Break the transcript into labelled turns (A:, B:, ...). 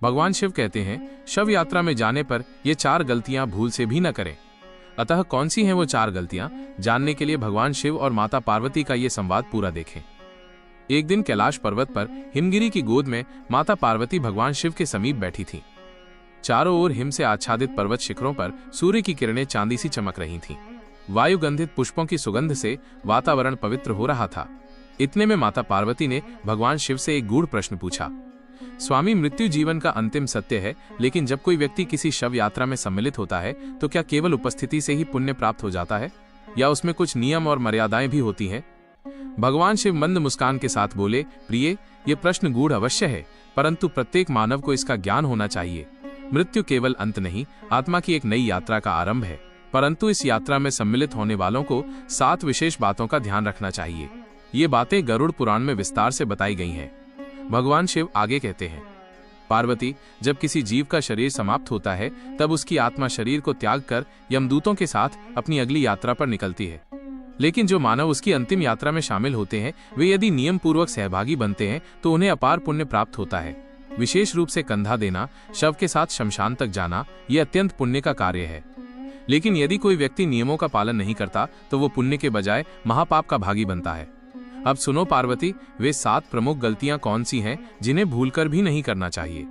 A: भगवान शिव कहते हैं, शव यात्रा में जाने पर ये 4 गलतियां भूल से भी न करें। अतः कौन सी हैं वो 4 गलतियां, जानने के लिए भगवान शिव और माता पार्वती का ये संवाद पूरा देखें। एक दिन कैलाश पर्वत पर हिमगिरी की गोद में माता पार्वती भगवान शिव के समीप बैठी थीं। चारों ओर हिम से आच्छादित पर्वत शिखरों पर सूर्य की किरणें चांदी सी चमक रही थीं। वायुगंधित पुष्पों की सुगंध से वातावरण पवित्र हो रहा था। इतने में माता पार्वती ने भगवान शिव से एक गूढ़ प्रश्न पूछा। स्वामी, मृत्यु जीवन का अंतिम सत्य है, लेकिन जब कोई व्यक्ति किसी शव यात्रा में सम्मिलित होता है तो क्या केवल उपस्थिति से ही पुण्य प्राप्त हो जाता है, या उसमें कुछ नियम और मर्यादाएं भी होती हैं? भगवान शिव मंद मुस्कान के साथ बोले, प्रिय, ये प्रश्न गूढ़ अवश्य है, परंतु प्रत्येक मानव को इसका ज्ञान होना चाहिए। मृत्यु केवल अंत नहीं, आत्मा की एक नई यात्रा का आरंभ है। परंतु इस यात्रा में सम्मिलित होने वालों को 7 विशेष बातों का ध्यान रखना चाहिए। ये बातें गरुड़ पुराण में विस्तार से बताई गई हैं। भगवान शिव आगे कहते हैं, पार्वती, जब किसी जीव का शरीर समाप्त होता है तब उसकी आत्मा शरीर को त्याग कर यमदूतों के साथ अपनी अगली यात्रा पर निकलती है। लेकिन जो मानव उसकी अंतिम यात्रा में शामिल होते हैं, वे यदि नियम पूर्वक सहभागी बनते हैं तो उन्हें अपार पुण्य प्राप्त होता है। विशेष रूप से कंधा देना, शव के साथ शमशान तक जाना, ये अत्यंत पुण्य का कार्य है। लेकिन यदि कोई व्यक्ति नियमों का पालन नहीं करता तो वो पुण्य के बजाय महापाप का भागी बनता है। अब सुनो पार्वती, वे 7 प्रमुख गलतियां कौन सी हैं जिन्हें भूलकर भी नहीं करना चाहिए।